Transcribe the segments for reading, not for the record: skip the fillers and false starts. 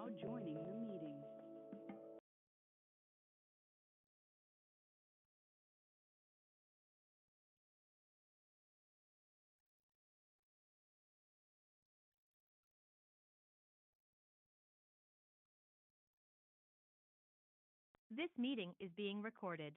now joining the meeting. This meeting is being recorded.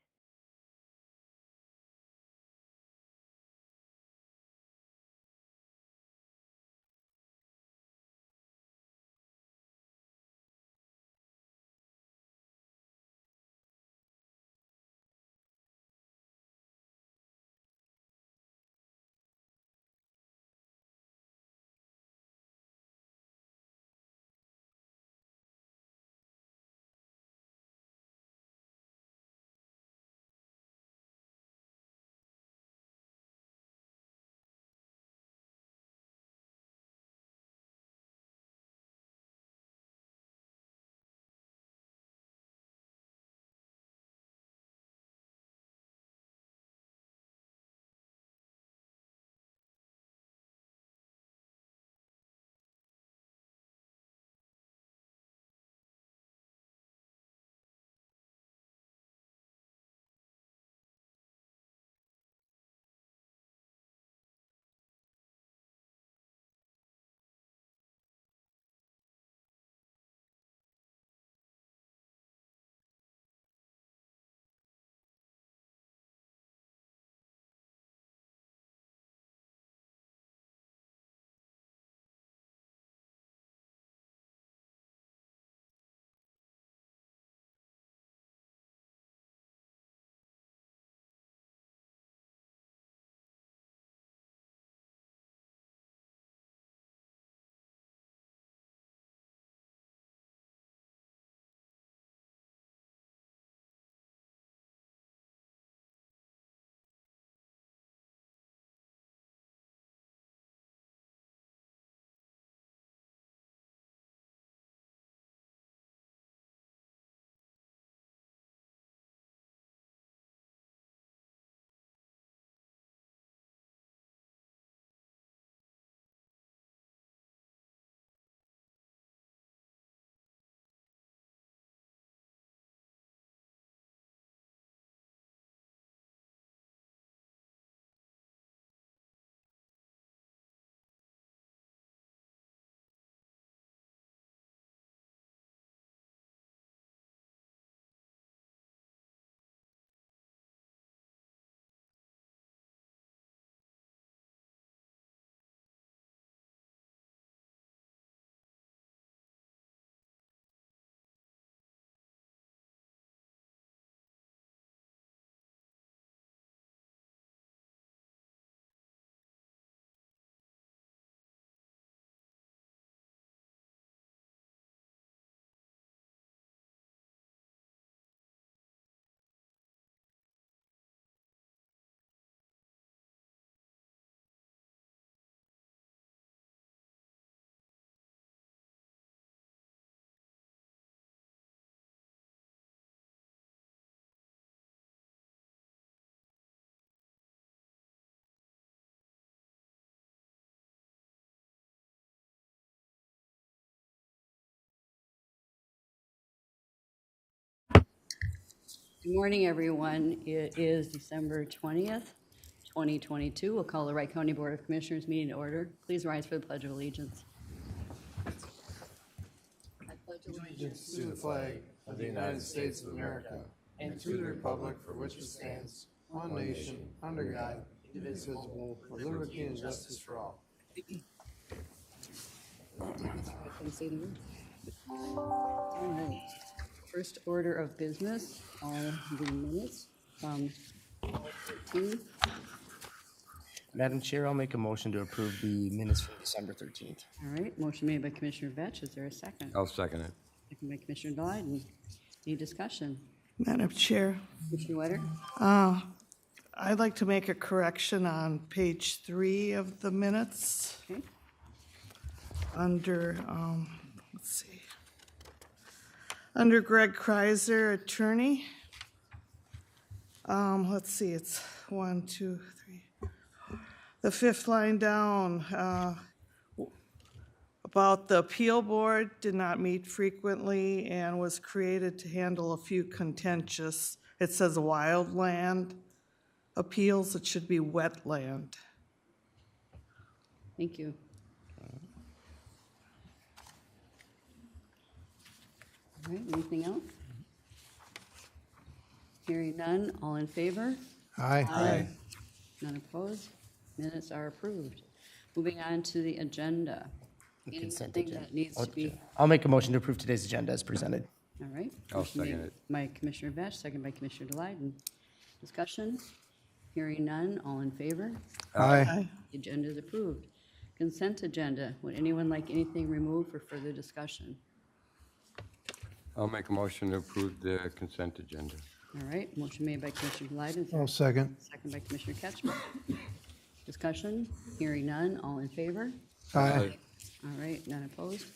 Good morning, everyone. It is December 20th, 2022. We'll call the Wright County Board of Commissioners meeting to order. Please rise for the Pledge of Allegiance. I pledge Allegiance to the flag of the United States of America and to the republic for which it stands, one nation, under God, indivisible, with liberty and justice for all. I can say the word. All right. First order of business are the minutes from 13th. Madam Chair, I'll make a motion to approve the minutes from December 13th. All right, motion made by Commissioner Vetch. Is there a second? I'll second it. Second by Commissioner Dryden. Any discussion? Madam Chair, Commissioner Wetter? I'd like to make a correction on page 3 of the minutes. Okay. Under, let's see, under Greg Kreiser, attorney. Let's see, it's 1, 2, 3, 4. The fifth line down, about the appeal board did not meet frequently and was created to handle a few contentious, it says wildland appeals, it should be wetland. Thank you. All right, anything else? Hearing none, all in favor? Aye. None opposed? Minutes are approved. Moving on to the agenda. The consent Anything agenda. that needs to be, I'll make a motion to approve today's agenda as presented. all right. I'll Motion made second it. By Commissioner Vetch, second by Commissioner Delighten. Discussion? Hearing none, all in favor? Aye. The agenda is approved. Consent agenda. Would anyone like anything removed for further discussion? I'll make a motion to approve the consent agenda. All right, motion made by Commissioner Delighten, I'll second. second by Commissioner Ketchmark. Discussion? Hearing none, all in favor? Aye. All right, none opposed.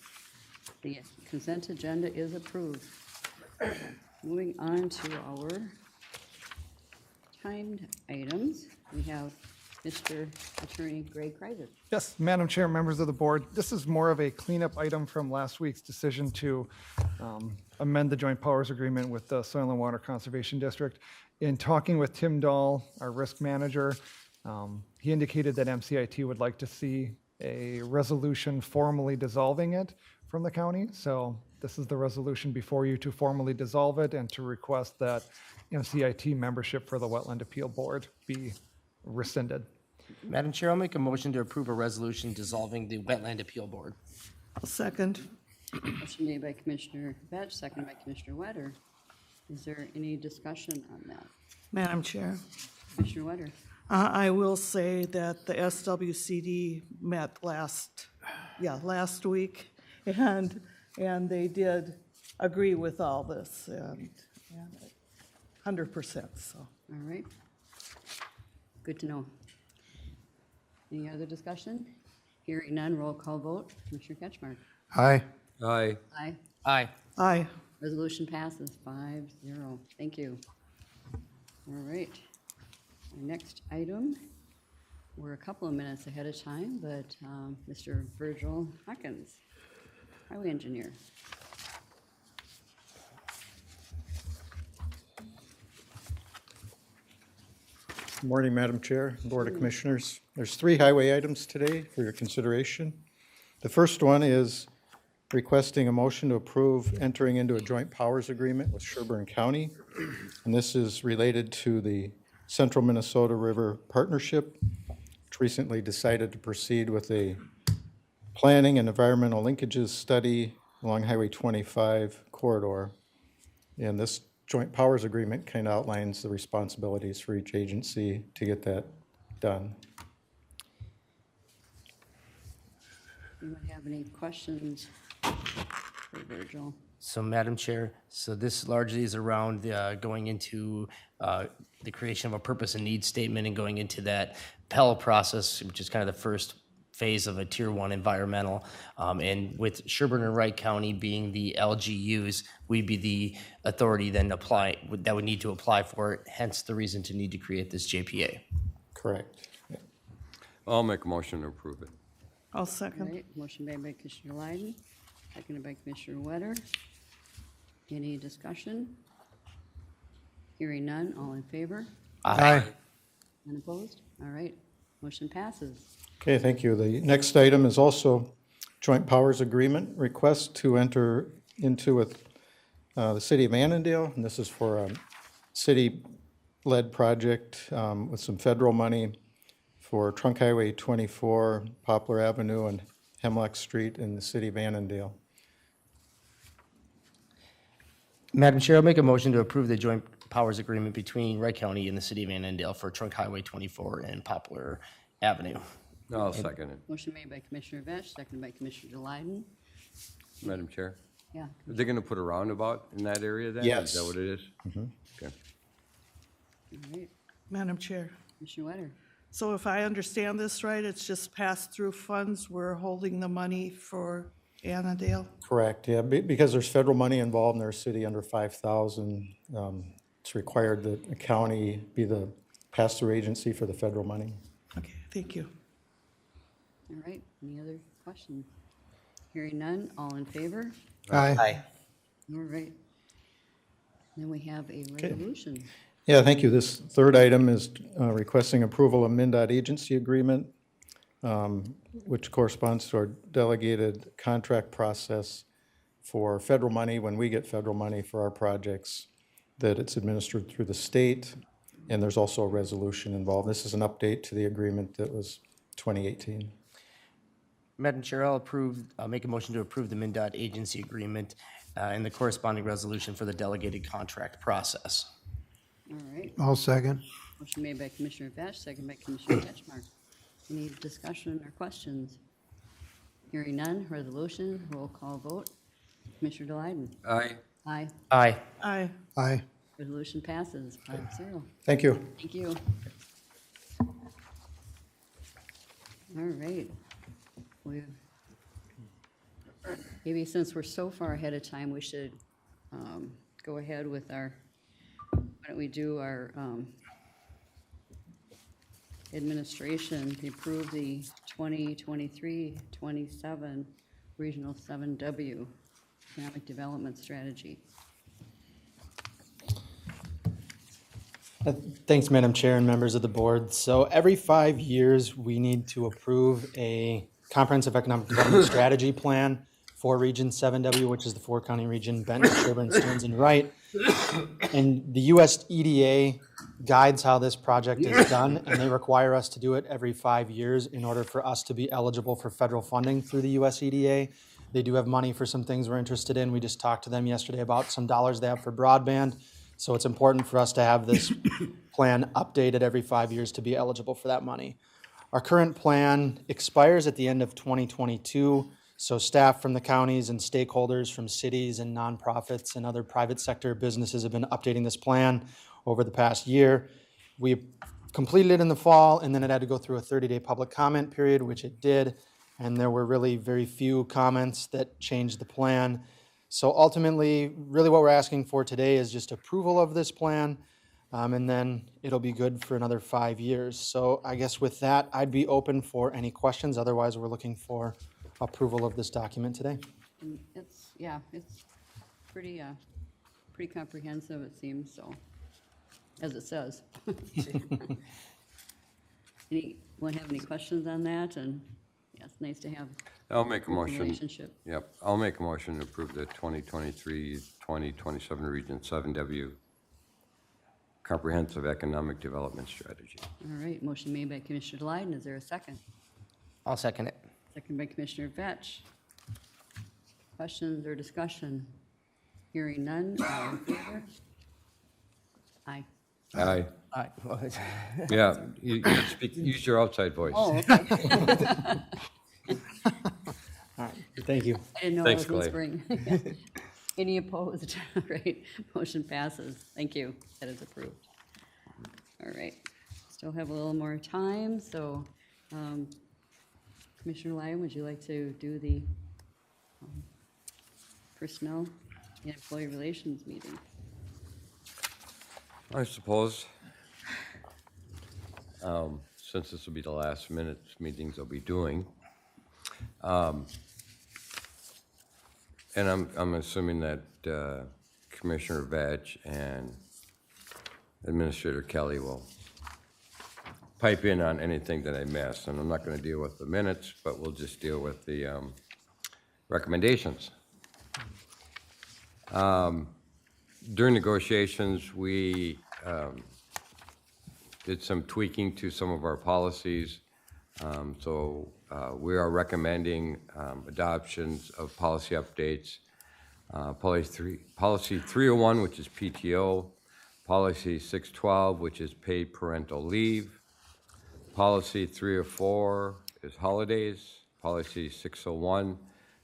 The consent agenda is approved. Moving on to our timed items, we have Mr. Attorney Greg Kreiser. Yes, Madam Chair, members of the board, this is more of a cleanup item from last week's decision to amend the joint powers agreement with the Soil and Water Conservation District. In talking with Tim Dahl, our risk manager, he indicated that MCIT would like to see a resolution formally dissolving it from the county. So this is the resolution before you to formally dissolve it and to request that MCIT membership for the Wetland Appeal Board be rescinded. Madam Chair, I'll make a motion to approve a resolution dissolving the Wetland Appeal Board. I'll second. Motion made by Commissioner Vetch, second by Commissioner Wetter. Is there any discussion on that? Madam Chair, Commissioner Wetter? I will say that the SWCD met last week, and they did agree with all this, and 100%, so. All right. Good to know. Any other discussion? Hearing none, roll call vote. Commissioner Ketchmark? Aye. Aye. Aye. Aye. Aye. Resolution passes 5-0. Thank you. All right. Our next item, we're a couple of minutes ahead of time, but Mr. Virgil Hawkins, Highway Engineer. Good morning, Madam Chair, Board of Commissioners. There's 3 highway items today for your consideration. The first one is requesting a motion to approve entering into a joint powers agreement with Sherburne County. And this is related to the Central Minnesota River Partnership, which recently decided to proceed with a planning and environmental linkages study along Highway 25 corridor. And this joint powers agreement kind of outlines the responsibilities for each agency to get that done. Anyone have any questions for Virgil? So, Madam Chair, so this largely is around going into the creation of a purpose and need statement and going into that Pell process, which is kind of the first phase of a Tier 1 environmental. And with Sherburne and Wright County being the LGUs, we'd be the authority then that would need to apply for it, hence the reason to need to create this JPA. Correct. I'll make a motion to approve it. I'll All second. right, motion made by Commissioner Lyden, seconded by Commissioner Wetter. Any discussion? Hearing none, all in favor? Aye. None opposed? All right, motion passes. Okay, thank you. The next item is also joint powers agreement request to enter into with the city of Annandale. And this is for a city-led project with some federal money for Trunk Highway 24, Poplar Avenue, and Hemlock Street in the city of Annandale. Madam Chair, I'll make a motion to approve the joint powers agreement between Wright County and the city of Annandale for Trunk Highway 24 and Poplar Avenue. I'll second it. Motion made by Commissioner Vetch, seconded by Commissioner Lyden. Madam Chair, Yeah, are they going to put a roundabout in that area then? Yes. Is that what it is? Okay. all right, Madam Chair, Commissioner Wetter. so if I understand this right, it's just pass-through funds, we're holding the money for Annandale? Correct, yeah, because there's federal money involved and there's a city under 5,000. It's required that a county be the pass-through agency for the federal money. Okay, thank you. All right, any other questions? Hearing none, all in favor? Aye. All right. Then we have a resolution. Yeah, thank you. This third item is requesting approval of MnDOT agency agreement, which corresponds to our delegated contract process for federal money, when we get federal money for our projects, that it's administered through the state, and there's also a resolution involved. This is an update to the agreement that was 2018. Madam Chair, I'll make a motion to approve the MnDOT agency agreement and the corresponding resolution for the delegated contract process. All right. I'll second. Motion made by Commissioner Vetch, second by Commissioner Ketchmark. Any discussion or questions? Hearing none, resolution, roll call vote. Commissioner Delyden? Aye. Aye. Aye. Aye. Aye. Resolution passes 5-0. Thank you. Thank you. All right. Maybe since we're so far ahead of time, we should go ahead with our, why don't we do our administration to approve the 2023-27 Regional 7W Economic Development Strategy. Thanks, Madam Chair and members of the board. So every 5 years, we need to approve a comprehensive economic development strategy plan for Region 7W, which is the four-county region, Benton, Sherburne, Stearns, and Wright. And the US EDA guides how this project is done, and they require us to do it every 5 years in order for us to be eligible for federal funding through the US EDA. They do have money for some things we're interested in. We just talked to them yesterday about some dollars they have for broadband. So it's important for us to have this plan updated every 5 years to be eligible for that money. Our current plan expires at the end of 2022. So staff from the counties and stakeholders from cities and nonprofits and other private sector businesses have been updating this plan over the past year. We completed it in the fall, and then it had to go through a 30-day public comment period, which it did. And there were really very few comments that changed the plan. So ultimately, really what we're asking for today is just approval of this plan, and then it'll be good for another 5 years. So I guess with that, I'd be open for any questions. Otherwise, we're looking for approval of this document today. And it's pretty, pretty comprehensive, it seems, so, as it says. Anyone have any questions on that? And yeah, it's nice to have I'll make a a motion. relationship. Yep, I'll make a motion to approve the 2023-2027 Region 7W Comprehensive Economic Development Strategy. All right, motion made by Commissioner Delyden. Is there a second? I'll second it. Second by Commissioner Vetch. Questions or discussion? Hearing none, all in favor? Aye. Aye. Aye. Yeah, you speak, use your outside voice. Oh, okay. All right, thank you. I didn't know I Thanks, was in Clay. spring. Any opposed? All right, motion passes. Thank you. That is approved. All right, still have a little more time, so Commissioner Lyon, would you like to do the personnel and employee relations meeting? I suppose, since this will be the last minute meetings I'll be doing, and I'm assuming that Commissioner Vetch and Administrator Kelly will pipe in on anything that I miss, and I'm not going to deal with the minutes, but we'll just deal with the recommendations. During negotiations, we did some tweaking to some of our policies. So we are recommending adoptions of policy updates. Policy 301, which is PTO. Policy 612, which is paid parental leave. Policy 304 is holidays. Policy 601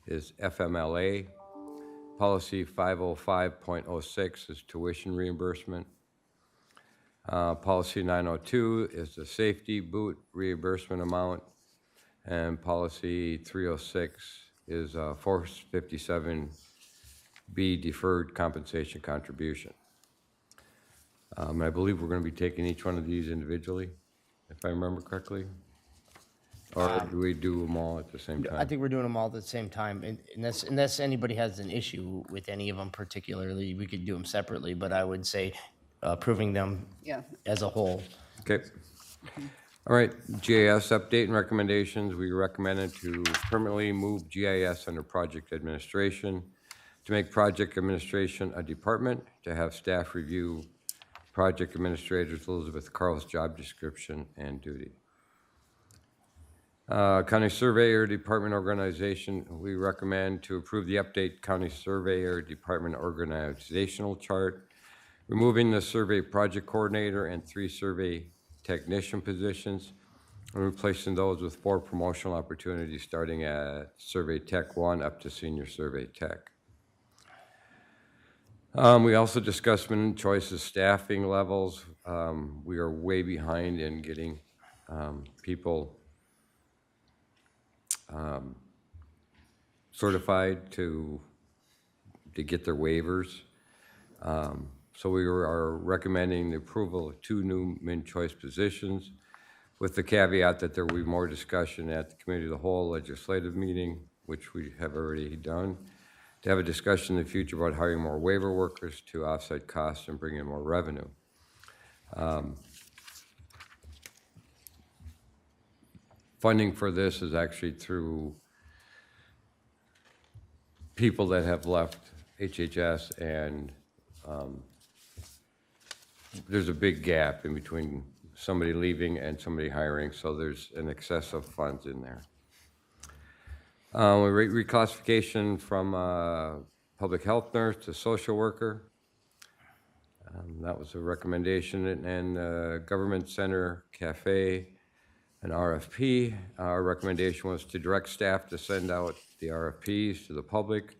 is FMLA. Policy 505.06 is tuition reimbursement. Policy 902 is the safety boot reimbursement amount. And policy 306 is 457B deferred compensation contribution. And I believe we're going to be taking each one of these individually, if I remember correctly. Or do we do them all at the same I time? think we're doing them all at the same time, and unless anybody has an issue with any of them particularly, we could do them separately, but I would say approving them Yeah, as a whole. Okay. All right, GIS update and recommendations. We recommended to permanently move GIS under project administration, to make project administration a department, to have staff review project administrators Elizabeth Carl's job description and duty. County Surveyor Department Organization, we recommend to approve the update County Surveyor Department Organizational Chart, removing the Survey Project Coordinator and 3 Survey Technician positions, and replacing those with 4 promotional opportunities starting at Survey Tech 1 up to Senior Survey Tech. We also discussed minimum choices staffing levels. We are way behind in getting people certified to get their waivers. So we are recommending the approval of 2 new min choice positions, with the caveat that there will be more discussion at the Committee of the Whole legislative meeting, which we have already done, to have a discussion in the future about hiring more waiver workers to offset costs and bring in more revenue. Funding for this is actually through people that have left HHS, and there's a big gap in between somebody leaving and somebody hiring, so there's an excess of funds in there. Reclassification from public health nurse to social worker. That was a recommendation, and government center cafe, an RFP. Our recommendation was to direct staff to send out the RFPs to the public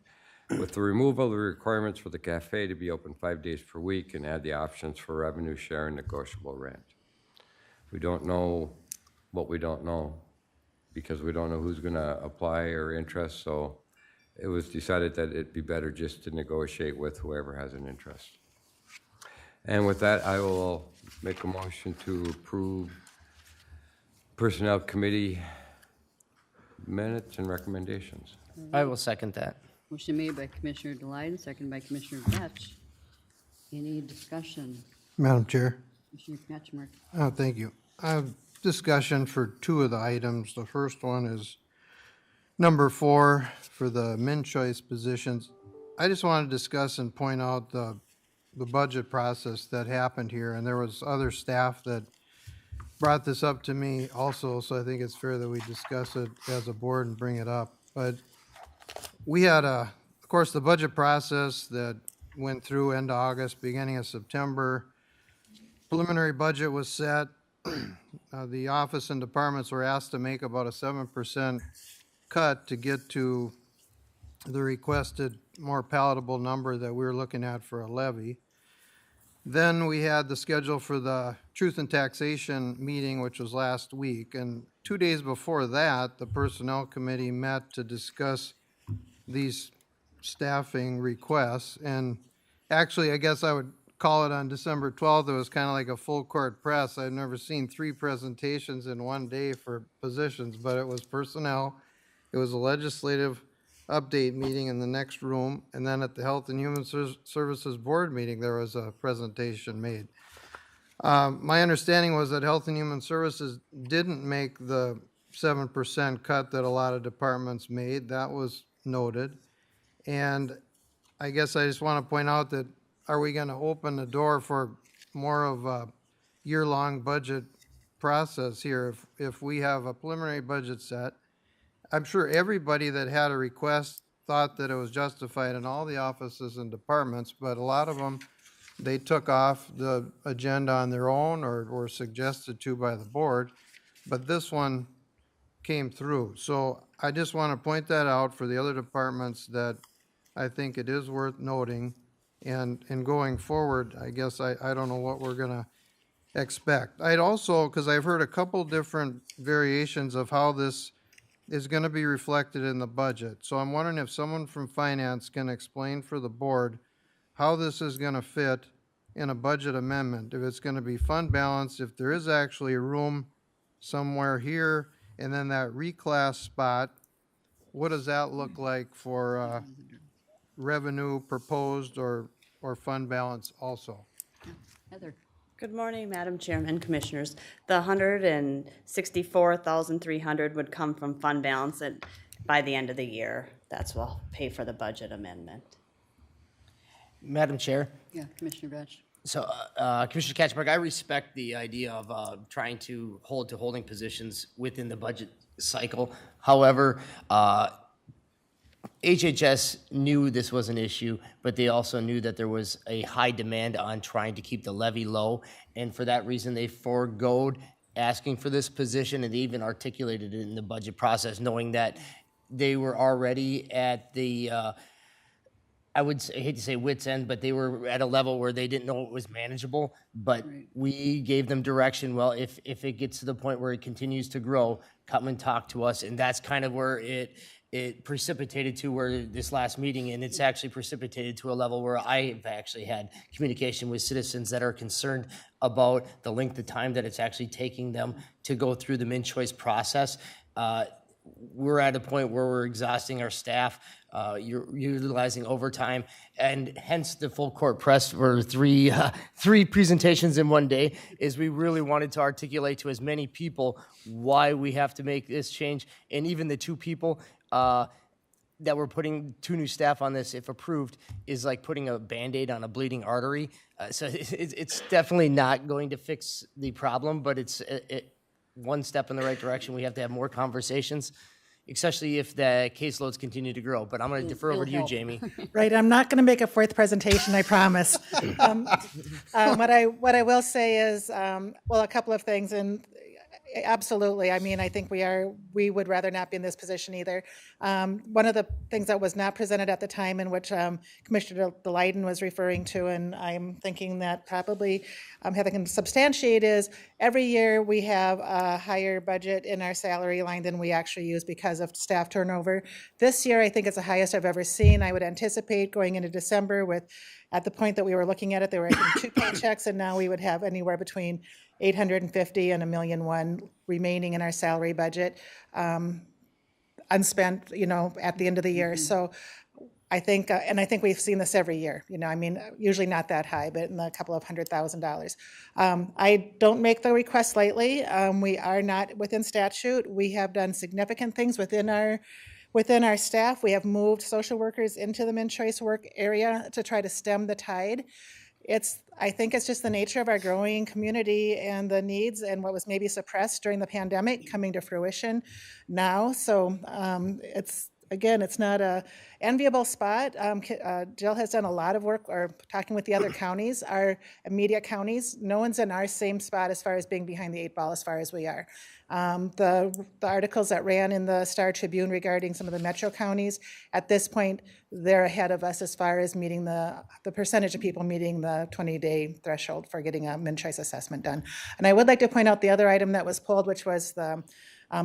with the removal of the requirements for the cafe to be open 5 days per week, and add the options for revenue share and negotiable rent. We don't know what we don't know, because we don't know who's going to apply or interest, so it was decided that it'd be better just to negotiate with whoever has an interest. And with that, I will make a motion to approve Personnel Committee minutes and recommendations. I will second that. motion made by Commissioner Deline, seconded by Commissioner Vetch. Any discussion? Madam Chair. Commissioner Patchmark. Thank you. I have discussion for 2 of the items. The first one is number 4 for the min choice positions. I just want to discuss and point out the budget process that happened here, and there was other staff that brought this up to me also, so I think it's fair that we discuss it as a board and bring it up. But we had of course, the budget process that went through end of August, beginning of September. Preliminary budget was set. The office and departments were asked to make about a 7% cut to get to the requested more palatable number that we were looking at for a levy. Then we had the schedule for the Truth and Taxation meeting, which was last week. And 2 days before that, the Personnel Committee met to discuss these staffing requests. And actually, I guess I would call it on December 12th, it was kind of like a full court press. I've never seen 3 presentations in one day for positions, but it was personnel. It was a legislative update meeting in the next room, and then at the Health and Human Services Board meeting, there was a presentation made. My understanding was that Health and Human Services didn't make the 7% cut that a lot of departments made. That was noted. And I guess I just want to point out that, are we going to open the door for more of a year-long budget process here if we have a preliminary budget set? I'm sure everybody that had a request thought that it was justified in all the offices and departments, but a lot of them, they took off the agenda on their own or were suggested to by the board, but this one came through. So I just want to point that out for the other departments, that I think it is worth noting. And going forward, I guess I don't know what we're going to expect. I'd also, because I've heard a couple different variations of how this is going to be reflected in the budget. So I'm wondering if someone from finance can explain for the board how this is going to fit in a budget amendment. If it's going to be fund balanced, if there is actually room somewhere here And then that reclass spot, what does that look like for revenue proposed or fund balance also? Heather? Good morning, Madam Chairman, Commissioners. The 164,300 would come from fund balance and by the end of the year. That's what will pay for the budget amendment. Madam Chair, Yeah, Commissioner Batch. so Commissioner Katzenberg, I respect the idea of trying to hold to holding positions within the budget cycle. However, HHS knew this was an issue, but they also knew that there was a high demand on trying to keep the levy low, and for that reason, they foregoed asking for this position, and they even articulated it in the budget process, knowing that they were already at the, I hate to say wit's end, but they were at a level where they didn't know it was manageable, but we gave them direction. Well, if it gets to the point where it continues to grow, come and talk to us, and that's kind of where it precipitated to where this last meeting, and it's actually precipitated to a level where I've actually had communication with citizens that are concerned about the length of time that it's actually taking them to go through the min-choice process. We're at a point where we're exhausting our staff, you're utilizing overtime, and hence the full court press for three presentations in one day, is we really wanted to articulate to as many people why we have to make this change. And even the two people that we're putting 2 new staff on this, if approved, is like putting a Band-Aid on a bleeding artery. So it's definitely not going to fix the problem, but it's one step in the right direction. We have to have more conversations, especially if the caseloads continue to grow. But I'm going to defer over to you, Jamie. Right, I'm not going to make a 4th presentation, I promise. What I will say is, well, a couple of things, and absolutely, I mean, I think we would rather not be in this position either. One of the things that was not presented at the time, in which Commissioner Delighten was referring to, and I'm thinking that probably Heather can substantiate, is every year we have a higher budget in our salary line than we actually use because of staff turnover. This year, I think it's the highest I've ever seen. I would anticipate going into December with, at the point that we were looking at it, there were, I think, 2 paychecks, and now we would have anywhere between 850 and $1.1 million remaining in our salary budget, unspent, at the end of the year. So I think, and I think we've seen this every year, I mean, usually not that high, but in a couple of $100,000. I don't make the request lightly. We are not within statute. We have done significant things within our staff. We have moved social workers into the min-choice work area to try to stem the tide. I think it's just the nature of our growing community and the needs and what was maybe suppressed during the pandemic coming to fruition now. So it's not a enviable spot. Jill has done a lot of work, or talking with the other counties, our immediate counties. No one's in our same spot as far as being behind the 8 ball as far as we are. The articles that ran in the Star Tribune regarding some of the metro counties, at this point, they're ahead of us as far as meeting the percentage of people meeting the 20-day threshold for getting a min-choice assessment done. And I would like to point out the other item that was pulled, which was the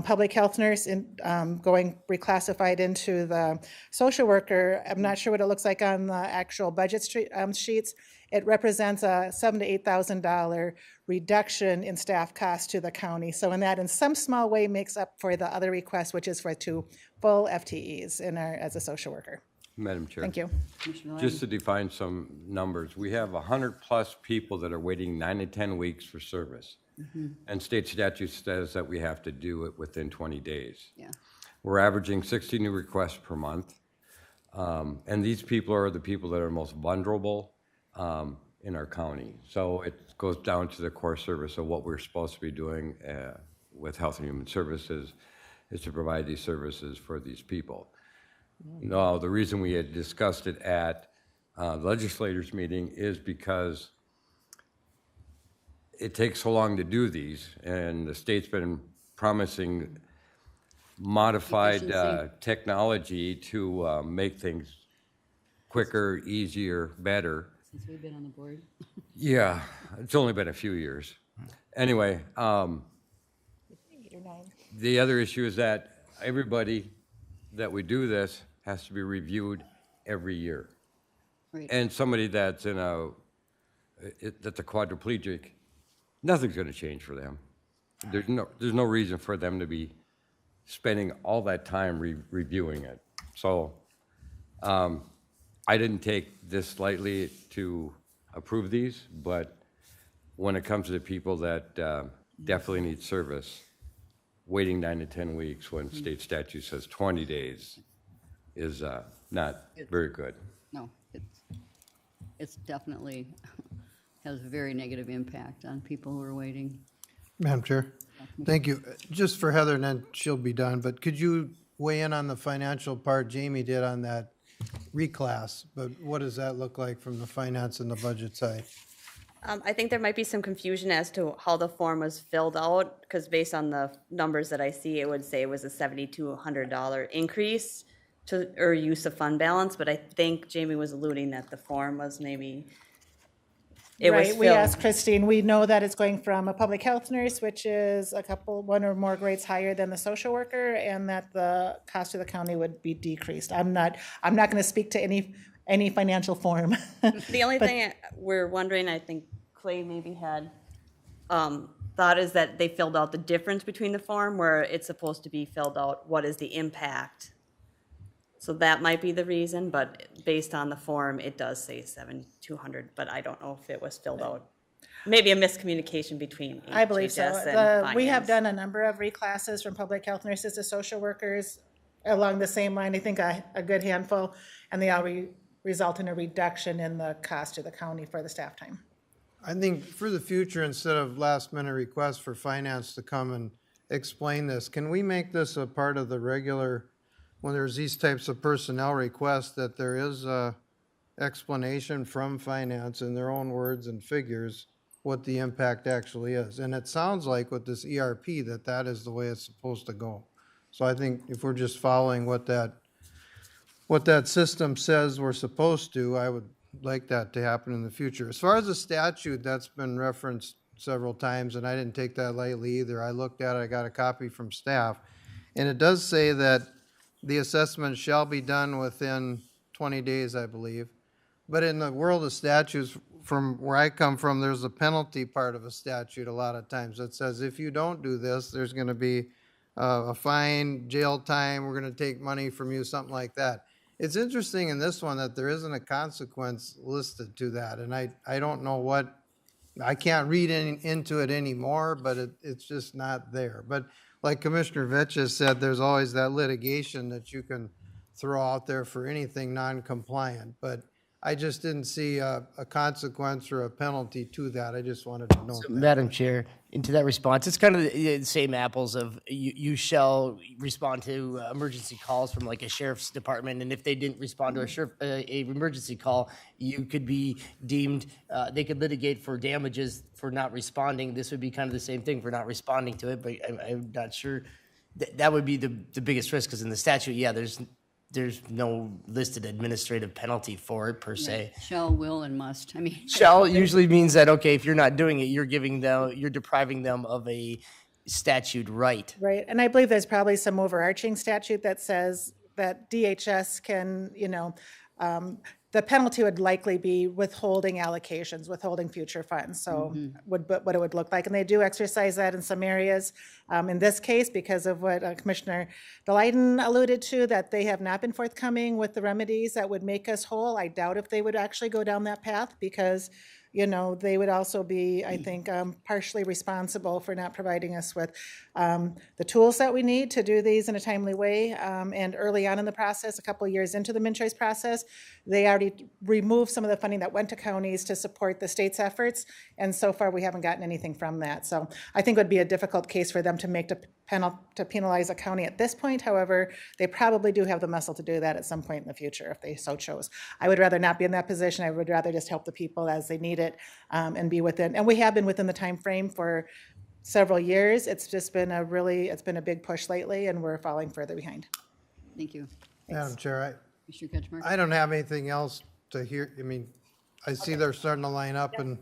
public health nurse going reclassified into the social worker. I'm not sure what it looks like on the actual budget sheets. It represents a $7,000 to $8,000 reduction in staff costs to the county. So in some small way, makes up for the other request, which is for 2 full FTEs as a social worker. Madam Chair. Thank you. Just to define some numbers, we have 100+ people that are waiting 9 to 10 weeks for service. And state statute says that we have to do it within 20 days. Yeah. We're averaging 60 new requests per month. And these people are the people that are most vulnerable in our county. So it goes down to the core service of what we're supposed to be doing with Health and Human Services, is to provide these services for these people. Now, the reason we had discussed it at the legislators' meeting is because it takes so long to do these, and the state's been promising modified technology to make things quicker, easier, better. Since we've been on the board. Yeah, it's only been a few years. Anyway, 8 or 9. the other issue is that everybody that we do this has to be reviewed every year. Right. And somebody that's that's a quadriplegic, nothing's going to change for them. There's no reason for them to be spending all that time reviewing it. So I didn't take this lightly to approve these, but when it comes to the people that definitely need service, waiting 9 to 10 weeks when state statute says 20 days is not very good. No, it's definitely has a very negative impact on people who are waiting. Madam Chair, thank you. Just for Heather, and then she'll be done, but could you weigh in on the financial part Jamie did on that reclass? But what does that look like from the finance and the budget side? I think there might be some confusion as to how the form was filled out, because based on the numbers that I see, it would say it was a $7,200 increase or use of fund balance, but I think Jamie was alluding that the form was maybe, it was Right, we filled. asked Christine, we know that it's going from a public health nurse, which is one or more grades higher than the social worker, and that the cost to the county would be decreased. I'm not gonna speak to any financial form. The only thing we're wondering, I think Clay maybe had thought, is that they filled out the difference between the form where it's supposed to be filled out, what is the impact? So that might be the reason, but based on the form, it does say 7,200, but I don't know if it was filled out. Maybe a miscommunication between I believe so. HHS and We have finance. done a number of reclasses from public health nurses to social workers along the same line, I think a good handful, and they all result in a reduction in the cost to the county for the staff time. I think for the future, instead of last-minute requests for finance to come and explain this, can we make this a part of the regular, when there's these types of personnel requests, that there is a explanation from finance in their own words and figures what the impact actually is? And it sounds like with this ERP that is the way it's supposed to go. So I think if we're just following what that system says we're supposed to, I would like that to happen in the future. As far as the statute, that's been referenced several times, and I didn't take that lightly either. I looked at it, I got a copy from staff, and it does say that the assessment shall be done within 20 days, I believe. But in the world of statutes, from where I come from, there's a penalty part of a statute a lot of times that says if you don't do this, there's going to be a fine, jail time, we're going to take money from you, something like that. It's interesting in this one that there isn't a consequence listed to that, and I don't know what, I can't read into it anymore, but it's just not there. But like Commissioner Vetch has said, there's always that litigation that you can throw out there for anything non-compliant, but I just didn't see a consequence or a penalty to that. I just wanted to know that. Madam Chair, into that response, it's kind of the same apples of you shall respond to emergency calls from like a sheriff's department, and if they didn't respond to a emergency call, you could be deemed, they could litigate for damages for not responding. This would be kind of the same thing for not responding to it, but I'm not sure. That would be the biggest risk, because in the statute, yeah, there's no listed administrative penalty for it per se. Shall, will, and must. I mean, Shall usually means that, okay, if you're not doing it, you're depriving them of a statute right. Right, and I believe there's probably some overarching statute that says that DHS can, the penalty would likely be withholding allocations, withholding future funds, so what it would look like. And they do exercise that in some areas. In this case, because of what Commissioner Delighten alluded to, that they have not been forthcoming with the remedies that would make us whole. I doubt if they would actually go down that path, because they would also be, I think, partially responsible for not providing us with the tools that we need to do these in a timely way. And early on in the process, a couple of years into the MnChoice process, they already removed some of the funding that went to counties to support the state's efforts. And so far, we haven't gotten anything from that. So I think it would be a difficult case for them to make to penalize a county at this point. However, they probably do have the muscle to do that at some point in the future if they so chose. I would rather not be in that position. I would rather just help the people as they need it and be within. And we have been within the time frame for several years. It's just been it's been a big push lately, and we're falling further behind. thank you. Madam Chair, Mr. Ketchmark? I don't have anything else to hear. I mean, I see they're starting to line up, and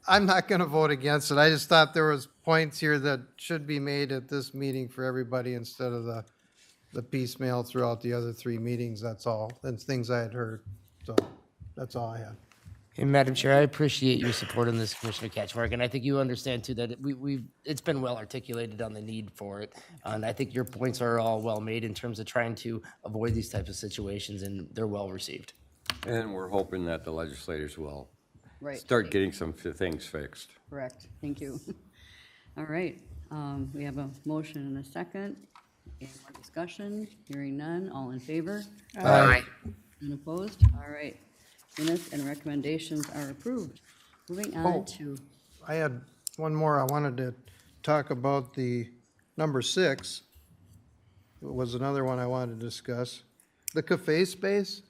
I'm not going to vote against it. I just thought there was points here that should be made at this meeting for everybody instead of the piecemeal throughout the other three meetings, that's all. That's things I had heard, so that's all I had. And Madam Chair, I appreciate your support on this, Commissioner Catchmark, and I think you understand too that it's been well articulated on the need for it. And I think your points are all well made in terms of trying to avoid these types of situations, and they're well received. And we're hoping that the legislators will Right. start getting some things fixed. Correct, thank you. All right, we have a motion and a second. Any more discussion? Hearing none, all in favor? Aye. None opposed? All right. Minutes and recommendations are approved. Moving on to, I had one more. I wanted to talk about the number 6. Was another one I wanted to discuss. The cafe space.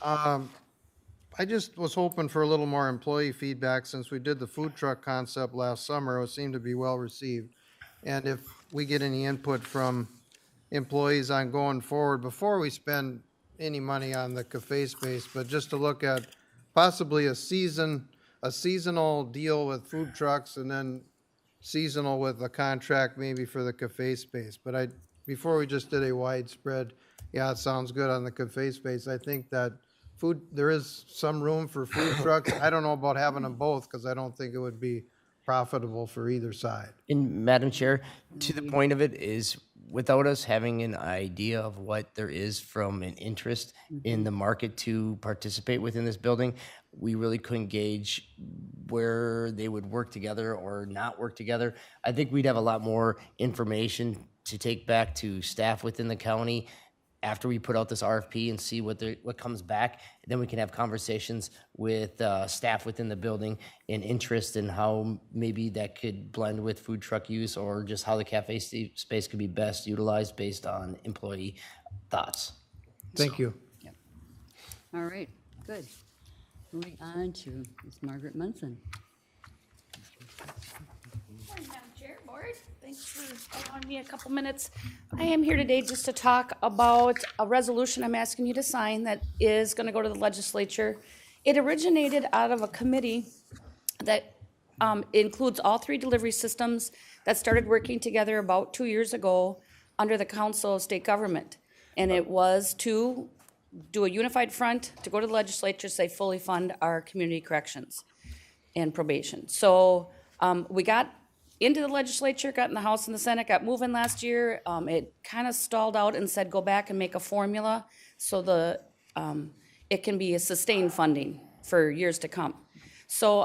I just was hoping for a little more employee feedback since we did the food truck concept last summer. It seemed to be well received. And if we get any input from employees on going forward before we spend any money on the cafe space, but just to look at possibly a seasonal deal with food trucks and then seasonal with a contract maybe for the cafe space. But before we just did a widespread, yeah, it sounds good on the cafe space. I think that there is some room for food trucks. I don't know about having them both because I don't think it would be profitable for either side. And Madam Chair, to the point of it is, without us having an idea of what there is from an interest in the market to participate within this building, we really couldn't gauge where they would work together or not work together. I think we'd have a lot more information to take back to staff within the county after we put out this RFP and see what comes back. Then we can have conversations with staff within the building and interest in how maybe that could blend with food truck use or just how the cafe space could be best utilized based on employee thoughts. Thank you. all right, good. Moving on to Ms. Margaret Munson. Morning, Madam Chair, Board. Thanks for allowing me a couple minutes. I am here today just to talk about a resolution I'm asking you to sign that is going to go to the legislature. It originated out of a committee that includes all 3 delivery systems that started working together about 2 years ago under the Council of State Government. And it was to do a unified front to go to the legislature, say fully fund our community corrections and probation. So we got into the legislature, got in the House and the Senate, got moving last year. It kind of stalled out and said, go back and make a formula so it can be a sustained funding for years to come. So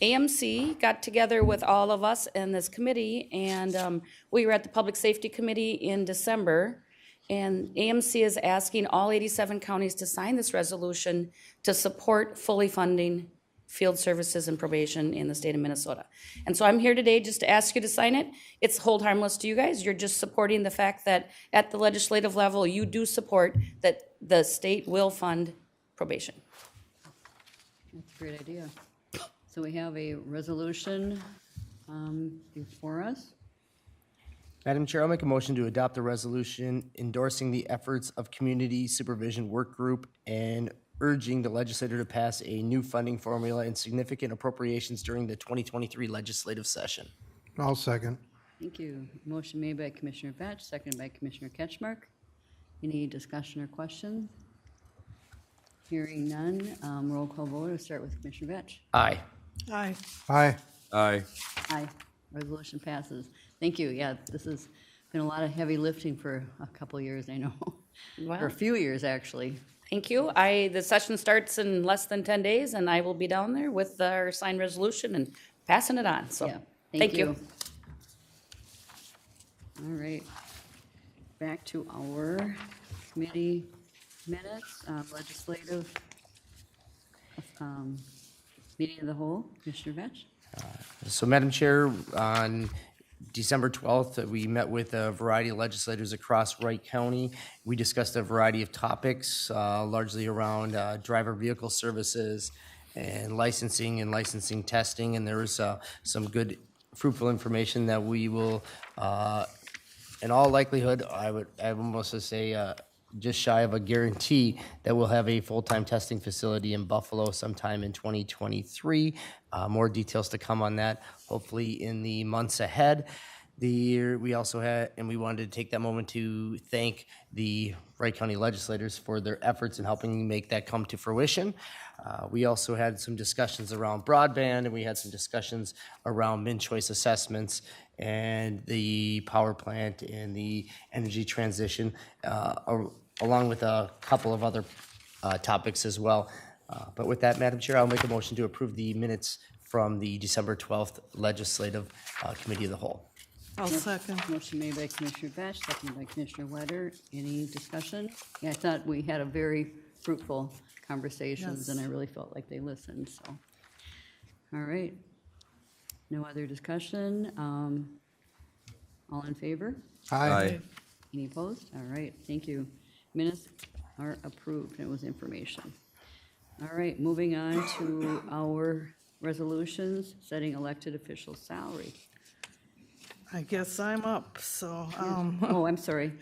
AMC got together with all of us in this committee, and we were at the Public Safety Committee in December. And AMC is asking all 87 counties to sign this resolution to support fully funding field services and probation in the state of Minnesota. And so I'm here today just to ask you to sign it. It's hold harmless to you guys. You're just supporting the fact that at the legislative level, you do support that the state will fund probation. That's a great idea. So we have a resolution before us. Madam Chair, I'll make a motion to adopt a resolution endorsing the efforts of Community Supervision Work Group and urging the legislature to pass a new funding formula and significant appropriations during the 2023 legislative session. I'll second. Thank you. Motion made by Commissioner Batch, seconded by Commissioner Ketchmark. Any discussion or questions? Hearing none, roll call vote. We'll start with Commissioner Batch. Aye. Aye. Aye. Aye. Aye. Resolution passes. Thank you. Yeah, this has been a lot of heavy lifting for a couple of years, I know. For a few years, actually. Thank you. The session starts in less than 10 days, and I will be down there with our signed resolution and passing it on. So, Yeah, thank you. All right. Back to our committee minutes, legislative meeting of the whole. Commissioner Vetch? So, Madam Chair, on December 12th, we met with a variety of legislators across Wright County. We discussed a variety of topics, largely around driver vehicle services and licensing testing, and there was some good, fruitful information that we will, in all likelihood, I would almost say just shy of a guarantee that we'll have a full-time testing facility in Buffalo sometime in 2023. More details to come on that, hopefully in the months ahead. We also had, and we wanted to take that moment to thank the Wright County legislators for their efforts in helping make that come to fruition. We also had some discussions around broadband, and we had some discussions around min-choice assessments and the power plant and the energy transition, along with a couple of other topics as well. But with that, Madam Chair, I'll make a motion to approve the minutes from the December 12th Legislative Committee of the Whole. I'll second. Motion made by Commissioner Batch, seconded by Commissioner Wetter. Any discussion? Yeah, I thought we had a very fruitful conversations, and I really felt like they listened, so. All right. No other discussion? All in favor? Aye. Any opposed? All right, thank you. Minutes are approved, and it was information. All right, moving on to our resolutions, setting elected official salary. I guess I'm up, so, Oh, I'm sorry.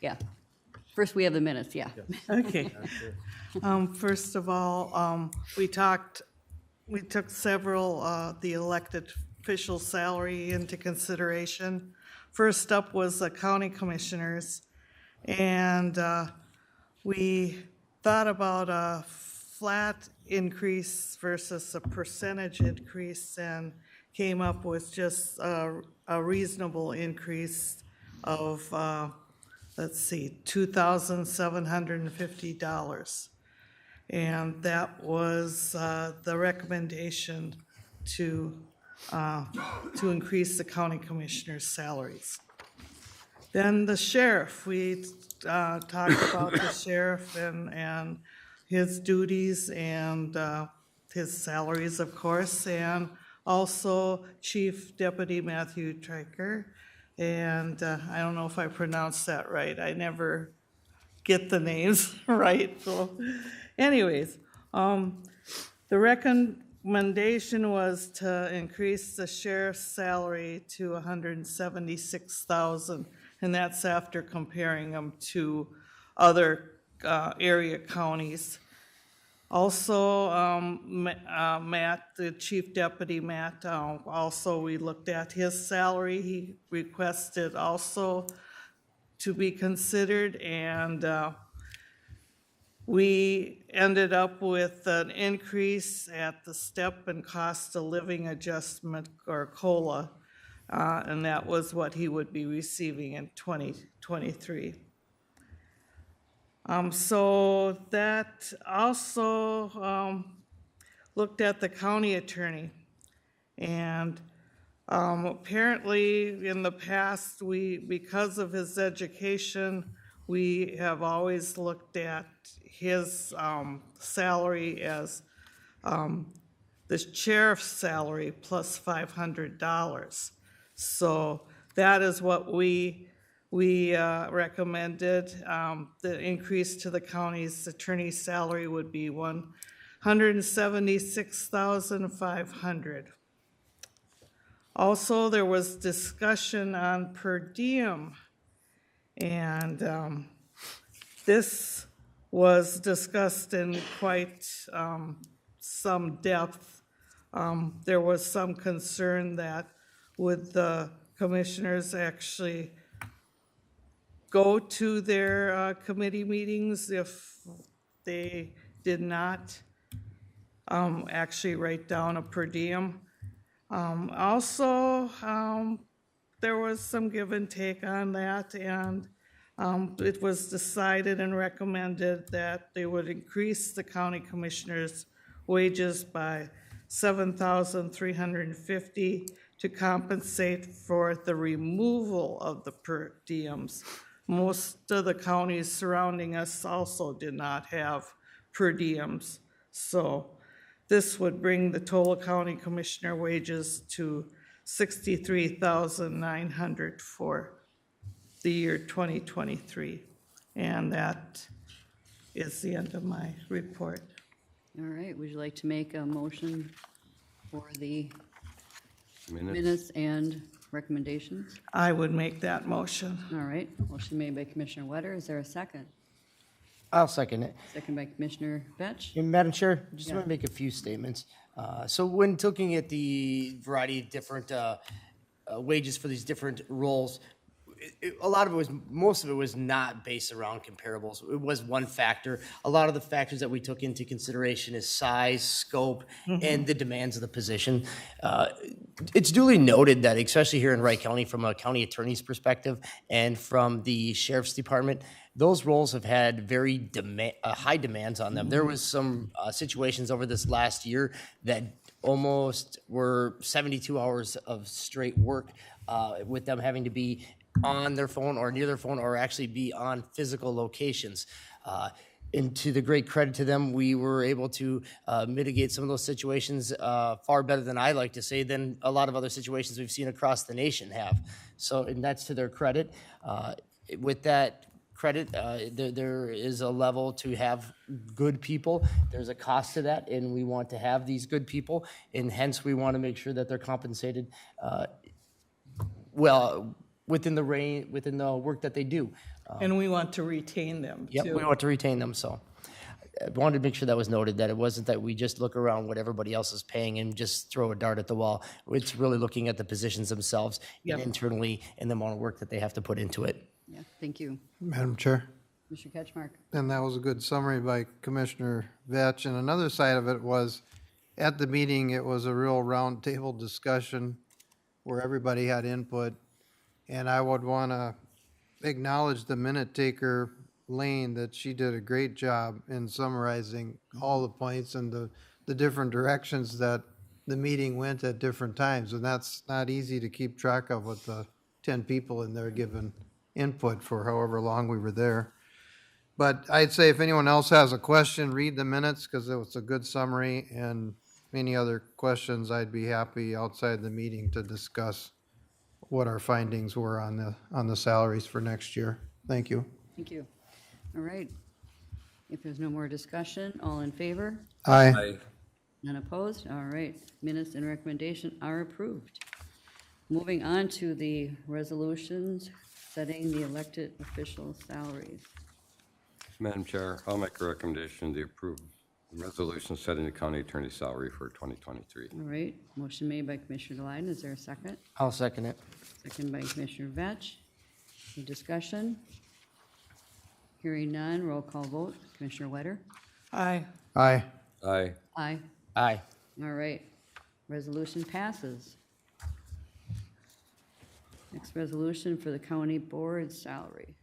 Yeah. First, we have the minutes, yeah. okay. First of all, we took several, the elected official salary into consideration. First up was the county commissioners, and we thought about a flat increase versus a percentage increase, and came up with just a reasonable increase of, let's see, $2,750. And that was the recommendation to increase the county commissioners' salaries. Then the sheriff, we talked about the sheriff and his duties and his salaries, of course, and also Chief Deputy Matthew Triker. And I don't know if I pronounced that right. I never get the names right. So anyways, the recommendation was to increase the sheriff's salary to $176,000, and that's after comparing them to other area counties. Also, Matt, the Chief Deputy Matt, also we looked at his salary. He requested also to be considered, and we ended up with an increase at the step and cost of living adjustment, or COLA, and that was what he would be receiving in 2023. So that also looked at the county attorney, and apparently in the past, because of his education, we have always looked at his salary as the sheriff's salary plus $500. So that is what we recommended. The increase to the county's attorney's salary would be $176,500. Also, there was discussion on per diem, and this was discussed in quite some depth. There was some concern that would the commissioners actually go to their committee meetings if they did not actually write down a per diem. Also, there was some give and take on that, and it was decided and recommended that they would increase the county commissioners' wages by $7,350 to compensate for the removal of the per diems. Most of the counties surrounding us also did not have per diems, so this would bring the total county commissioner wages to $63,900 for the year 2023. And that is the end of my report. All right, would you like to make a motion for the minutes and recommendations? I would make that motion. All right, motion made by Commissioner Wetter. Is there a second? I'll second it. Second by Commissioner Batch. And Madam Chair, just Yeah. want to make a few statements. So when looking at the variety of different wages for these different roles, a lot of it was, most of it was not based around comparables. It was one factor. A lot of the factors that we took into consideration is size, scope, and the demands of the position. It's duly noted that, especially here in Wright County, from a county attorney's perspective and from the sheriff's department, those roles have had very high demands on them. There was some situations over this last year that almost were 72 hours of straight work, with them having to be on their phone or near their phone or actually be on physical locations. And to the great credit to them, we were able to mitigate some of those situations far better than I like to say than a lot of other situations we've seen across the nation have. So, and that's to their credit. With that credit, there is a level to have good people. There's a cost to that, and we want to have these good people, and hence we want to make sure that they're compensated well within the work that they do. And we want to retain them, too. Yep, we want to retain them, so I wanted to make sure that was noted, that it wasn't that we just look around what everybody else is paying and just throw a dart at the wall. It's really looking at the positions themselves and internally and the amount of work that they have to put into it. Yeah, thank you. Madam Chair. Mr. Ketchmark? And that was a good summary by Commissioner Vetch. And another side of it was, at the meeting, it was a real roundtable discussion where everybody had input. And I would want to acknowledge the minute taker, Lane, that she did a great job in summarizing all the points and the different directions that the meeting went at different times. And that's not easy to keep track of with the 10 people in there giving input for however long we were there. But I'd say if anyone else has a question, read the minutes, because it was a good summary, and any other questions, I'd be happy outside the meeting to discuss what our findings were on the salaries for next year. Thank you. Thank you. All right. If there's no more discussion, all in favor? Aye. None opposed? All right. Minutes and recommendation are approved. Moving on to the resolutions setting the elected officials' salaries. Madam Chair, I'll make a recommendation to approve the resolution setting the county attorney's salary for 2023. All right. Motion made by Commissioner Delight. Is there a second? I'll second it. Second by Commissioner Vetch. Any discussion? Hearing none, roll call vote. Commissioner Wetter? Aye. Aye. Aye. Aye. Aye. All right. Resolution passes. Next resolution for the county board salary.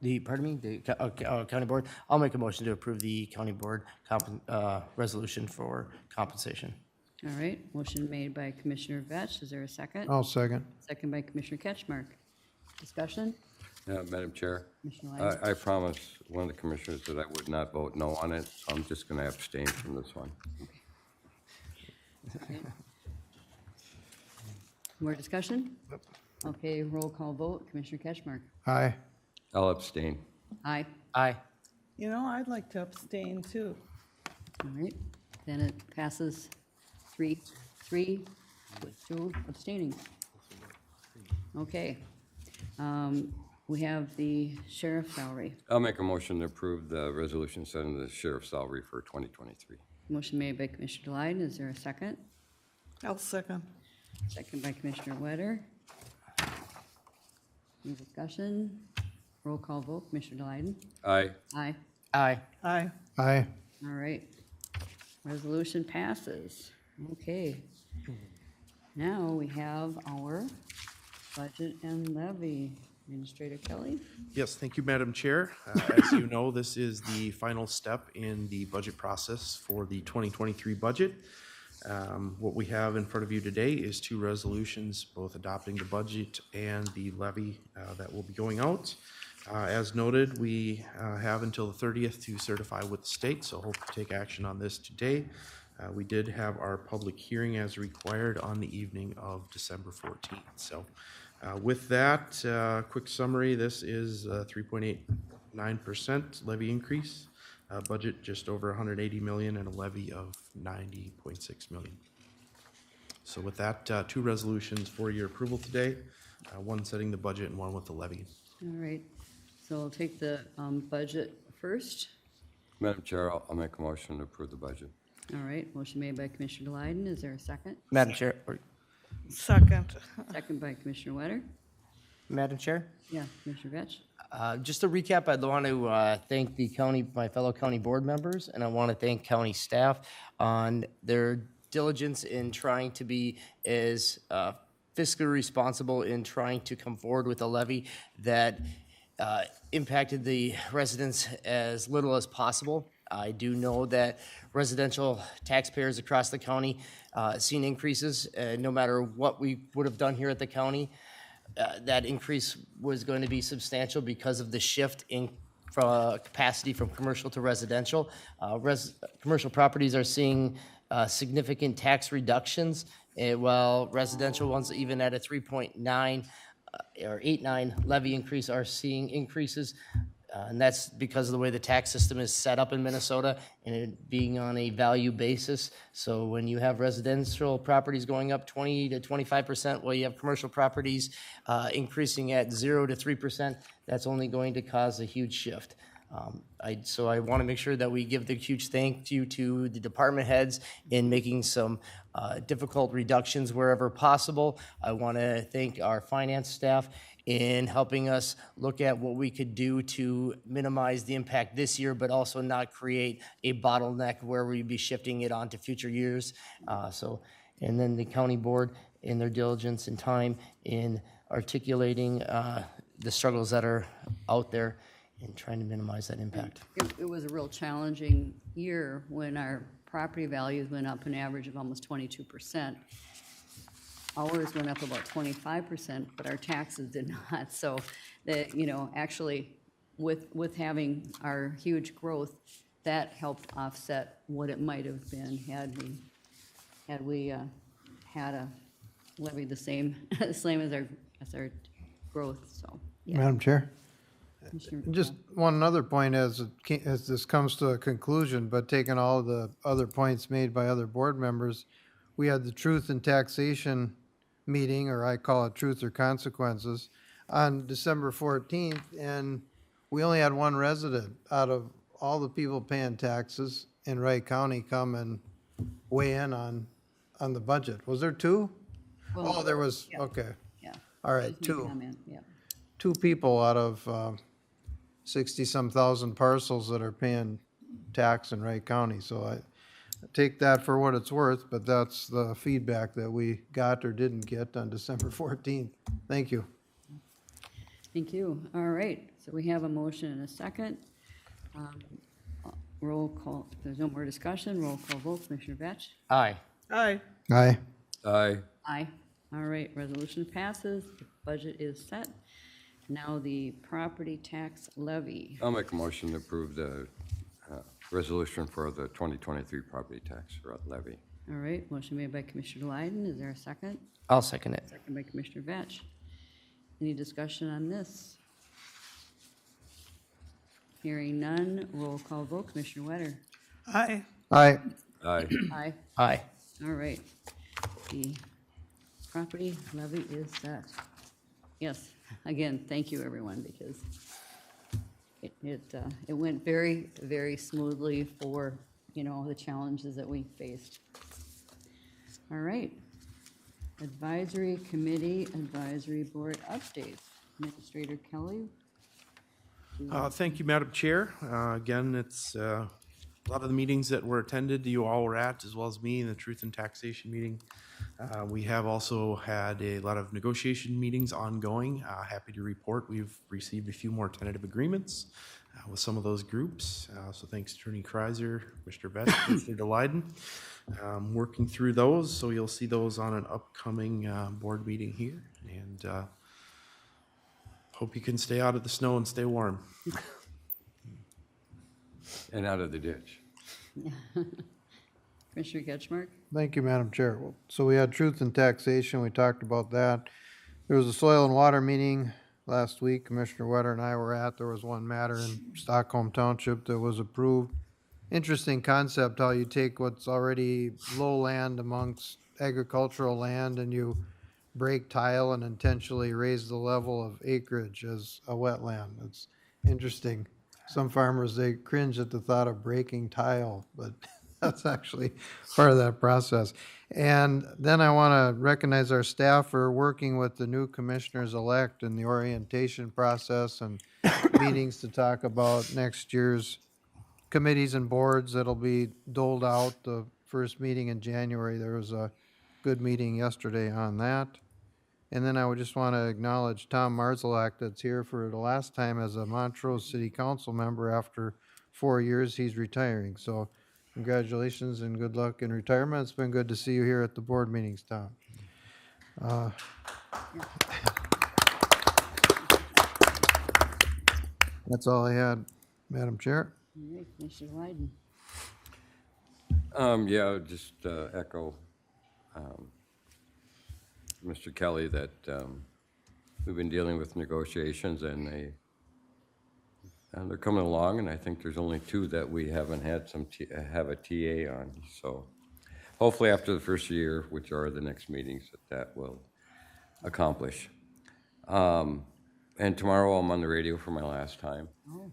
The county board, I'll make a motion to approve the county board resolution for compensation. All right. Motion made by Commissioner Vetch. Is there a second? I'll second. Second by Commissioner Ketchmark. Discussion? Madam Chair, Commissioner Lyons? I promised one of the commissioners that I would not vote no on it, so I'm just going to abstain from this one. More discussion? Okay, roll call vote. Commissioner Ketchmark? Aye. I'll abstain. Aye. Aye. You know, I'd like to abstain, too. All right. Then it passes 3 with 2 abstaining. Okay. We have the sheriff's salary. I'll make a motion to approve the resolution setting the sheriff's salary for 2023. Motion made by Commissioner Delight. Is there a second? I'll second. Second by Commissioner Wetter. Any discussion? Roll call vote. Commissioner Delight? Aye. Aye. Aye. Aye. Aye. All right. Resolution passes. Okay. Now we have our budget and levy. Administrator Kelly? Yes, thank you, Madam Chair. As you know, this is the final step in the budget process for the 2023 budget. What we have in front of you today is 2 resolutions, both adopting the budget and the levy that will be going out. As noted, we have until the 30th to certify with the state, so hope to take action on this today. We did have our public hearing as required on the evening of December 14th. So with that, quick summary, this is 3.89% levy increase. Budget just over 180 million and a levy of 90.6 million. So with that, 2 resolutions for your approval today, one setting the budget and one with the levy. All right. So we'll take the budget first. Madam Chair, I'll make a motion to approve the budget. All right. Motion made by Commissioner Delight. Is there a second? Madam Chair, Second. Second by Commissioner Wetter. Madam Chair? Yeah, Commissioner Vetch. Just to recap, I'd want to thank the county, my fellow county board members, and I want to thank county staff on their diligence in trying to be as fiscally responsible in trying to come forward with a levy that impacted the residents as little as possible. I do know that residential taxpayers across the county seen increases, no matter what we would have done here at the county. That increase was going to be substantial because of the shift in capacity from commercial to residential. Commercial properties are seeing significant tax reductions, while residential ones, even at a 3.9 or 8.9 levy increase, are seeing increases. And that's because of the way the tax system is set up in Minnesota and it being on a value basis. So when you have residential properties going up 20 to 25%, while you have commercial properties increasing at 0 to 3%, that's only going to cause a huge shift. So I want to make sure that we give the huge thank you to the department heads in making some difficult reductions wherever possible. I want to thank our finance staff in helping us look at what we could do to minimize the impact this year, but also not create a bottleneck where we'd be shifting it on to future years. And then the county board in their diligence and time in articulating the struggles that are out there and trying to minimize that impact. It was a real challenging year when our property values went up an average of almost 22%. Ours went up about 25%, but our taxes did not. So that, actually with having our huge growth, that helped offset what it might have been had we had a levy the same as our growth. So yeah. Madam Chair? Commissioner Just one other point as this comes to a conclusion, but taking all the other points made by other board members, we had the Truth and Taxation meeting, or I call it Truth or Consequences, on December 14th, and we only had one resident out of all the people paying taxes in Wright County come and weigh in on the budget. Was there two? Well, Oh, there was, yeah. okay. Yeah. All right, Just make a two. comment, yeah. Two people out of 60-some thousand parcels that are paying tax in Wright County. So I take that for what it's worth, but that's the feedback that we got or didn't get on December 14th. Thank you. Thank you. All right, so we have a motion and a second. Roll call, if there's no more discussion, roll call vote. Commissioner Vetch? Aye. Aye. Aye. Aye. Aye. All right, resolution passes. The budget is set. Now the property tax levy. I'll make a motion to approve the resolution for the 2023 property tax levy. All right, motion made by Commissioner Lyden. Is there a second? I'll second it. Second by Commissioner Vetch. Any discussion on this? Hearing none, roll call vote. Commissioner Wetter? Aye. Aye. Aye. Aye. Aye. All right. The property levy is set. Yes, again, thank you, everyone, because it went very, very smoothly for, the challenges that we faced. All right. Advisory Committee, Advisory Board updates. Administrator Kelly? Thank you, Madam Chair. Again, it's a lot of the meetings that were attended, you all were at, as well as me in the Truth and Taxation meeting. We have also had a lot of negotiation meetings ongoing. Happy to report we've received a few more tentative agreements with some of those groups. So thanks to Attorney Kreiser, Mr. Vetch, Mr. DeLyden. Working through those, so you'll see those on an upcoming board meeting here. And hope you can stay out of the snow and stay warm. And out of the ditch. Commissioner Ketchmark? Thank you, Madam Chair. So we had Truth and Taxation. We talked about that. There was a Soil and Water meeting last week. Commissioner Wetter and I were at. There was one matter in Stockholm Township that was approved. Interesting concept, how you take what's already low land amongst agricultural land and you break tile and intentionally raise the level of acreage as a wetland. It's interesting. Some farmers, they cringe at the thought of breaking tile, but That's actually part of that process. And then I want to recognize our staff for working with the new commissioners-elect in the orientation process and meetings to talk about next year's committees and boards that'll be doled out. The first meeting in January, there was a good meeting yesterday on that. And then I would just want to acknowledge Tom Marzalak that's here for the last time as a Montrose City Council member after 4 years. He's retiring. So congratulations and good luck in retirement. It's been good to see you here at the board meetings, Tom. That's all I had, Madam Chair. All right, Commissioner Wyden. Yeah, just echo Mr. Kelly that we've been dealing with negotiations and they're coming along, and I think there's only 2 that we haven't had have a TA on. So hopefully after the first year, which are the next meetings, that will accomplish. And tomorrow I'm on the radio for my last time,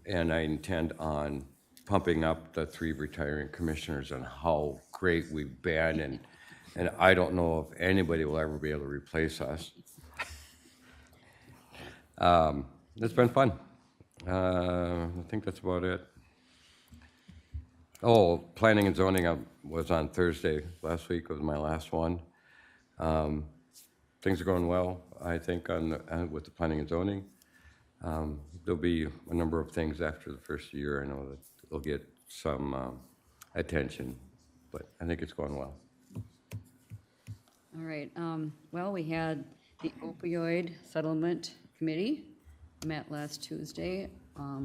and I intend on pumping up the 3 retiring commissioners on how great we've been, and I don't know if anybody will ever be able to replace us. It's been fun. I think that's about it. Oh, planning and zoning was on Thursday last week, was my last one. Things are going well, I think, with the planning and zoning. There'll be a number of things after the first year. I know that it'll get some attention, but I think it's going well. All right, well, we had the opioid settlement committee met last Tuesday. I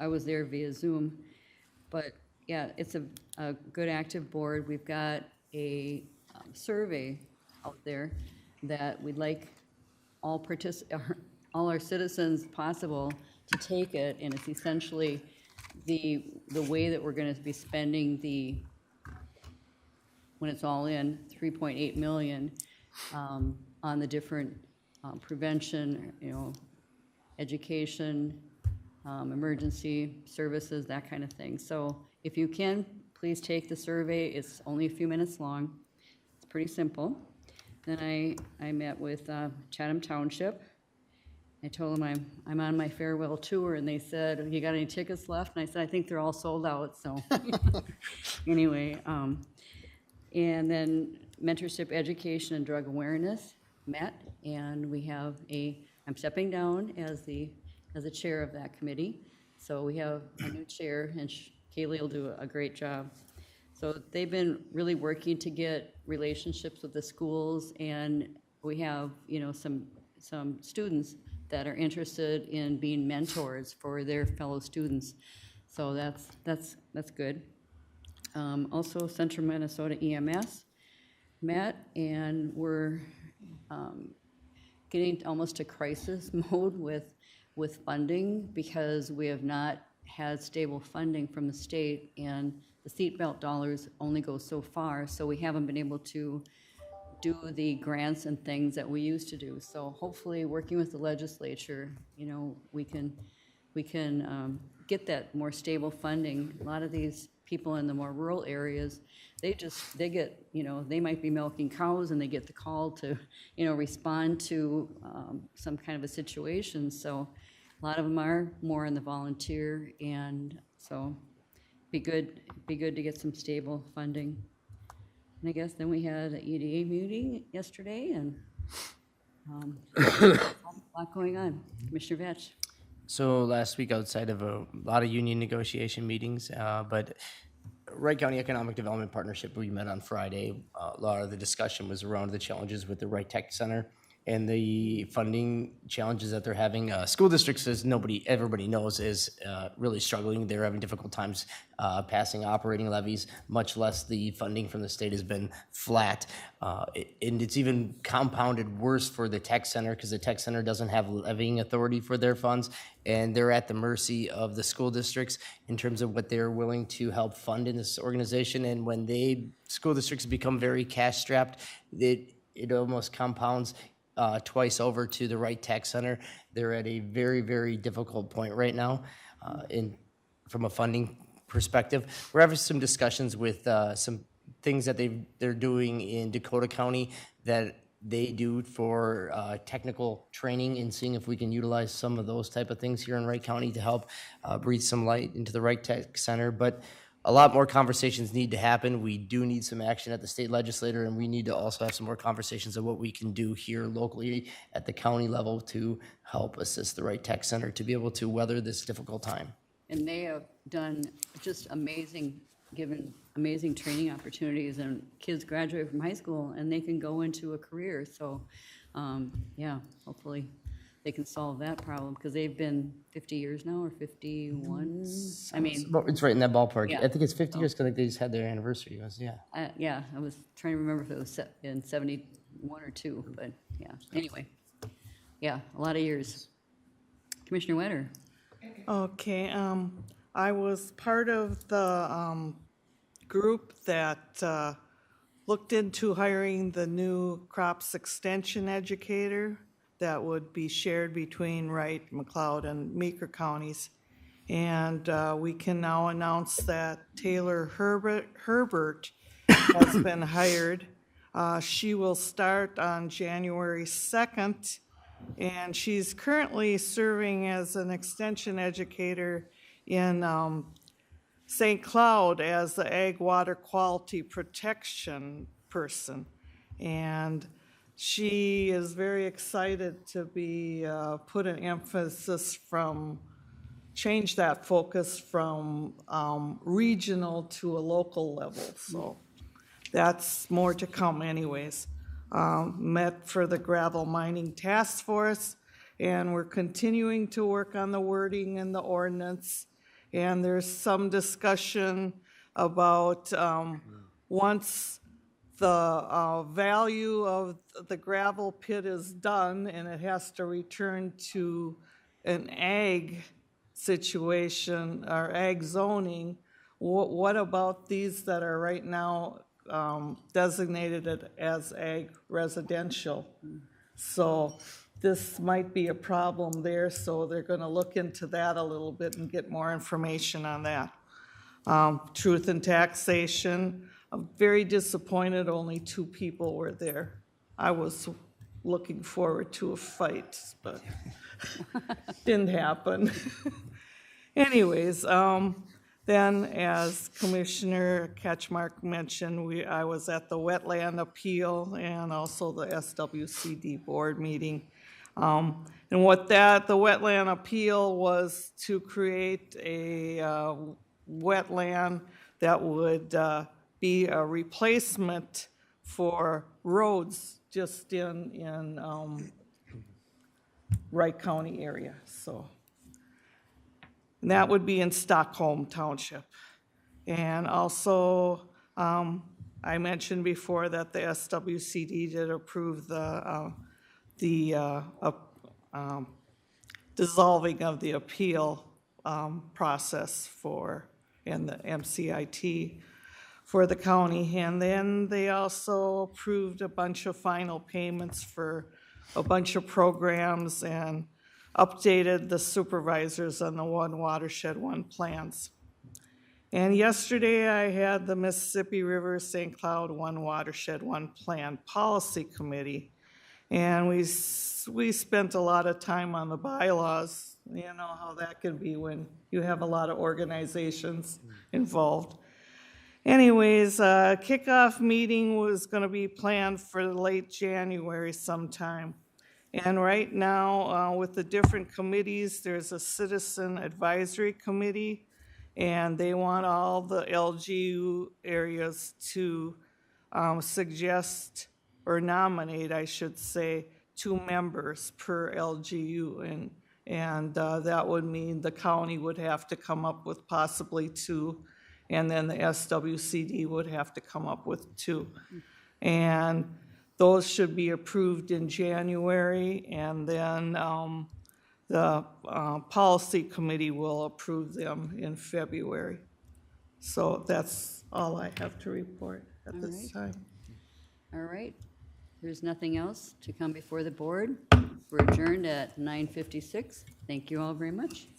was there via Zoom, but yeah, it's a good active board. We've got a survey out there that we'd like all our citizens possible to take it, and it's essentially the way that we're going to be spending when it's all in, 3.8 million on the different prevention, education, emergency services, that kind of thing. So if you can, please take the survey. It's only a few minutes long. It's pretty simple. Then I met with Chatham Township. I told them I'm on my farewell tour, and they said, "You got any tickets left?" And I said, "I think they're all sold out." So anyway, and then mentorship, education, and drug awareness met, and we have I'm stepping down as the chair of that committee. So we have a new chair, and Kaylee will do a great job. So they've been really working to get relationships with the schools, and we have, some students that are interested in being mentors for their fellow students. So that's good. Also, Central Minnesota EMS met, and we're getting almost to crisis mode with funding because we have not had stable funding from the state, and the seatbelt dollars only go so far, so we haven't been able to do the grants and things that we used to do. So hopefully, working with the legislature, we can get that more stable funding. A lot of these people in the more rural areas, they get, they might be milking cows and they get the call to, respond to some kind of a situation. So a lot of them are more in the volunteer, and so be good to get some stable funding. And I guess then we had an EDA meeting yesterday, and a lot going on. Commissioner Vetch. So last week, outside of a lot of union negotiation meetings, but Wright County Economic Development Partnership, we met on Friday. A lot of the discussion was around the challenges with the Wright Tech Center and the funding challenges that they're having. School districts, as everybody knows, is really struggling. They're having difficult times passing operating levies, much less the funding from the state has been flat. And it's even compounded worse for the tech center because the tech center doesn't have levying authority for their funds, and they're at the mercy of the school districts in terms of what they're willing to help fund in this organization. And when school districts become very cash strapped, it almost compounds twice over to the Wright Tech Center. They're at a very, very difficult point right now from a funding perspective. We're having some discussions with some things that they're doing in Dakota County that they do for technical training, and seeing if we can utilize some of those type of things here in Wright County to help breathe some light into the Wright Tech Center. But a lot more conversations need to happen. We do need some action at the state legislature, and we need to also have some more conversations of what we can do here locally at the county level to help assist the Wright Tech Center to be able to weather this difficult time. And they have done just amazing, given amazing training opportunities, and kids graduate from high school and they can go into a career. So, yeah, hopefully they can solve that problem, because they've been 50 years now, or 51. I mean, It's right in that ballpark. Yeah. I think it's 50 years because they just had their anniversary. It was, yeah. yeah, I was trying to remember if it was in 71 or 2, but yeah, anyway. Yeah, a lot of years. Commissioner Wetter. Okay, I was part of the group that looked into hiring the new crops extension educator that would be shared between Wright, McLeod, and Meeker counties. And we can now announce that Taylor Herbert has been hired. She will start on January 2nd, and she's currently serving as an extension educator in St. Cloud as the Ag Water Quality Protection person. And she is very excited to be put an emphasis change that focus from regional to a local level. So that's more to come anyways. Met for the gravel mining task force, and we're continuing to work on the wording and the ordinance. And there's some discussion about once the value of the gravel pit is done and it has to return to an ag situation or ag zoning, what about these that are right now designated as ag residential? So this might be a problem there, so they're going to look into that a little bit and get more information on that. Truth and taxation, I'm very disappointed only 2 people were there. I was looking forward to a fight, but didn't happen. Anyways, then as Commissioner Ketchmark mentioned, I was at the wetland appeal and also the SWCD board meeting. And what the wetland appeal was to create a wetland that would be a replacement for roads just in Wright County area. So, and that would be in Stockholm Township. And also, I mentioned before that the SWCD did approve the dissolving of the appeal process and the MCIT for the county. And then they also approved a bunch of final payments for a bunch of programs and updated the supervisors on the One Watershed, One plans. And yesterday I had the Mississippi River St. Cloud One Watershed, One plan policy committee. And we spent a lot of time on the bylaws. You know how that can be when you have a lot of organizations involved. Anyways, kickoff meeting was going to be planned for late January sometime. And right now, with the different committees, there's a citizen advisory committee, and they want all the LGU areas to suggest or nominate, I should say, 2 members per LGU. And that would mean the county would have to come up with possibly 2, and then the SWCD would have to come up with 2. And those should be approved in January, and then the policy committee will approve them in February. So that's all I have to report at this time. All right. There's nothing else to come before the board. We're adjourned at 9:56. Thank you all very much.